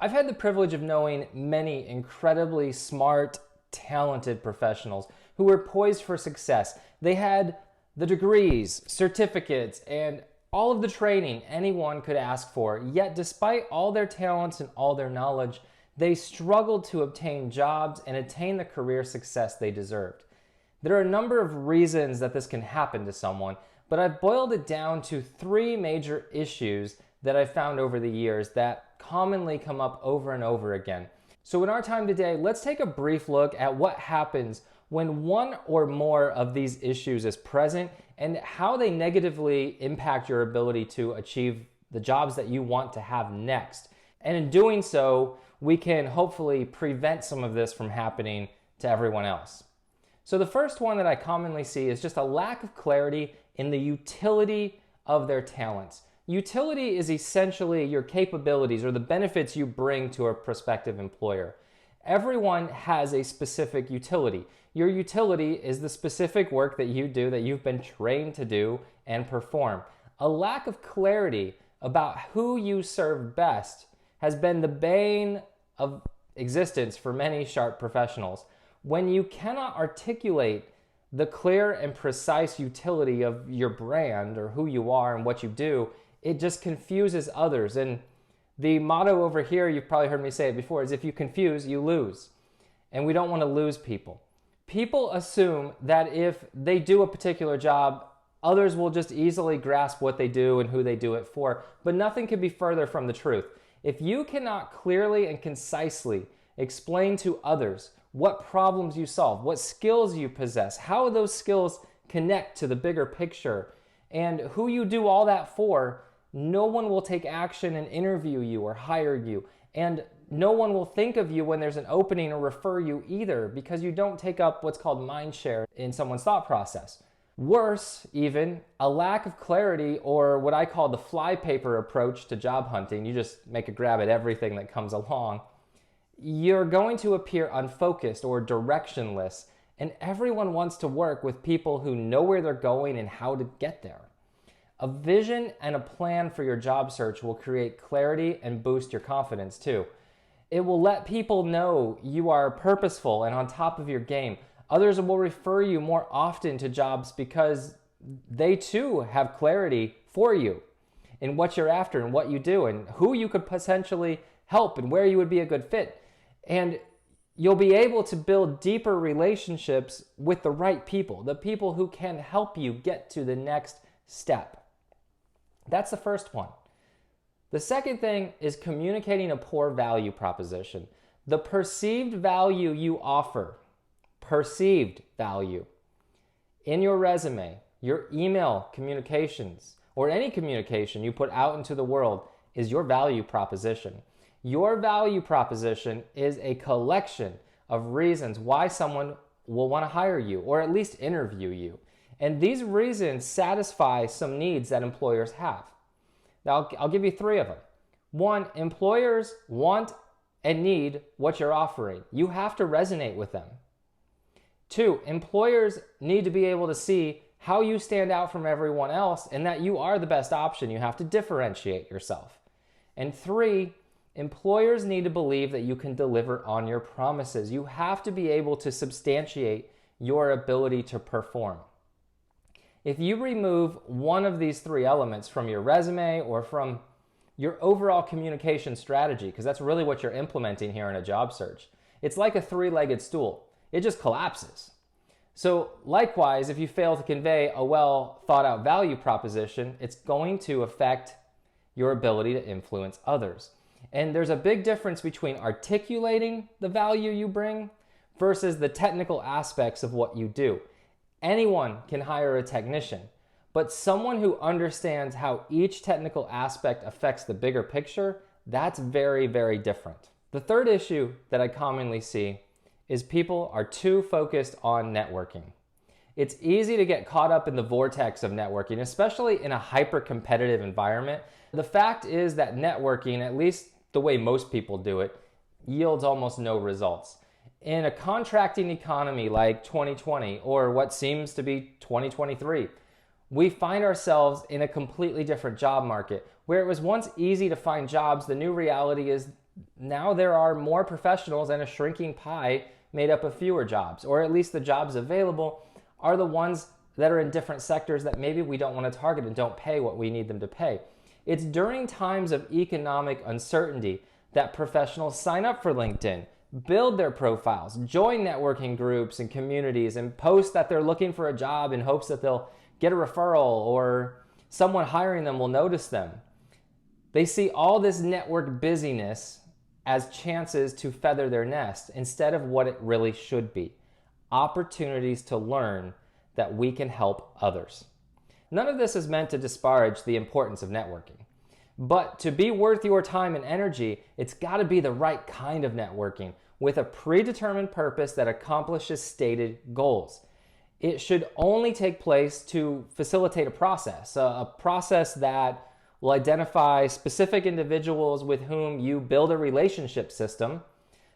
I've had the privilege of knowing many incredibly smart, talented professionals who were poised for success. They had the degrees, certificates, and all of the training anyone could ask for, yet despite all their talents and all their knowledge, they struggled to obtain jobs and attain the career success they deserved. There are a number of reasons that this can happen to someone, but I've boiled it down to three major issues that I've found over the years that commonly come up over and over again. So in our time today, let's take a brief look at what happens when one or more of these issues is present and how they negatively impact your ability to achieve the jobs that you want to have next. And in doing so, we can hopefully prevent some of this from happening to everyone else. So the first one that I commonly see is just a lack of clarity in the utility of their talents. Utility is essentially your capabilities or the benefits you bring to a prospective employer. Everyone has a specific utility. Your utility is the specific work that you do that you've been trained to do and perform. A lack of clarity about who you serve best has been the bane of existence for many sharp professionals. When you cannot articulate the clear and precise utility of your brand or who you are and what you do, it just confuses others. And the motto over here, you've probably heard me say it before, is if you confuse, you lose. And we don't want to lose people. People assume that if they do a particular job, others will just easily grasp what they do and who they do it for. But nothing could be further from the truth. If you cannot clearly and concisely explain to others what problems you solve, what skills you possess, how those skills connect to the bigger picture, and who you do all that for, no one will take action and interview you or hire you. And no one will think of you when there's an opening or refer you either, because you don't take up what's called mind share in someone's thought process. Worse, even, a lack of clarity, or what I call the flypaper approach to job hunting. You just make a grab at everything that comes along. You're going to appear unfocused or directionless, and everyone wants to work with people who know where they're going and how to get there. A vision and a plan for your job search will create clarity and boost your confidence too. It will let people know you are purposeful and on top of your game. Others will refer you more often to jobs because they too have clarity for you in what you're after and what you do and who you could potentially help and where you would be a good fit. And you'll be able to build deeper relationships with the right people, the people who can help you get to the next step. That's the first one. The second thing is communicating a poor value proposition. The perceived value you offer, perceived value, in your resume, your email communications, or any communication you put out into the world is your value proposition. Your value proposition is a collection of reasons why someone will want to hire you or at least interview you. And these reasons satisfy some needs that employers have. Now, I'll give you three of them. One, employers want and need what you're offering. You have to resonate with them. Two, employers need to be able to see how you stand out from everyone else and that you are the best option. You have to differentiate yourself. And three, employers need to believe that you can deliver on your promises. You have to be able to substantiate your ability to perform. If you remove one of these three elements from your resume or from your overall communication strategy, because that's really what you're implementing here in a job search, it's like a three-legged stool. It just collapses. So likewise, if you fail to convey a well thought out value proposition, it's going to affect your ability to influence others. And there's a big difference between articulating the value you bring versus the technical aspects of what you do. Anyone can hire a technician, but someone who understands how each technical aspect affects the bigger picture, that's very, very different. The third issue that I commonly see is people are too focused on networking. It's easy to get caught up in the vortex of networking, especially in a hyper-competitive environment. The fact is that networking, at least the way most people do it, yields almost no results. In a contracting economy like 2020 or what seems to be 2023, we find ourselves in a completely different job market. Where it was once easy to find jobs, the new reality is Now there are more professionals and a shrinking pie made up of fewer jobs, or at least the jobs available are the ones that are in different sectors that maybe we don't want to target and don't pay what we need them to pay. It's during times of economic uncertainty that professionals sign up for LinkedIn, build their profiles, join networking groups and communities, and post that they're looking for a job in hopes that they'll get a referral or someone hiring them will notice them. They see all this network busyness as chances to feather their nest instead of what it really should be, opportunities to learn that we can help others. None of this is meant to disparage the importance of networking, but to be worth your time and energy, it's got to be the right kind of networking with a predetermined purpose that accomplishes stated goals. It should only take place to facilitate a process that will identify specific individuals with whom you build a relationship system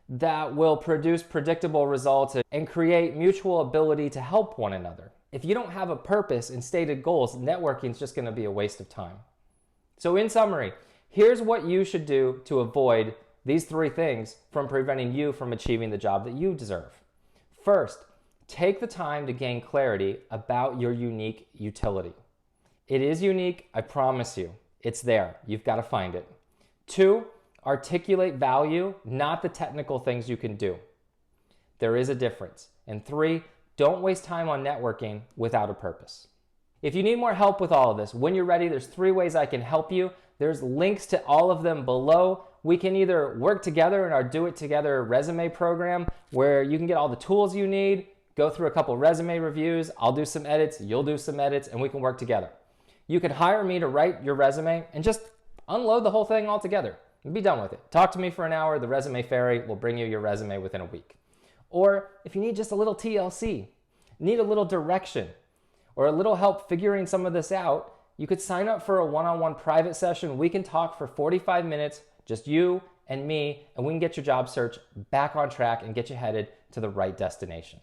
that will produce predictable results and create mutual ability to help one another. If you don't have a purpose and stated goals, networking is just going to be a waste of time. So in summary, here's what you should do to avoid these three things from preventing you from achieving the job that you deserve. First, take the time to gain clarity about your unique utility. It is unique, I promise you. It's there. You've got to find it. 2, articulate value, not the technical things you can do. There is a difference. And 3, don't waste time on networking without a purpose. If you need more help with all of this, when you're ready, there's 3 ways I can help you. There's links to all of them below. We can either work together in our Do It Together resume program where you can get all the tools you need, go through a couple resume reviews, I'll do some edits, you'll do some edits, and we can work together. You can hire me to write your resume and just unload the whole thing all together and be done with it. Talk to me for an hour, the Resume Fairy will bring you your resume within a week. Or if you need just a little TLC, need a little direction, or a little help figuring some of this out, you could sign up for a one-on-one private session. We can talk for 45 minutes, just you and me, and we can get your job search back on track and get you headed to the right destination.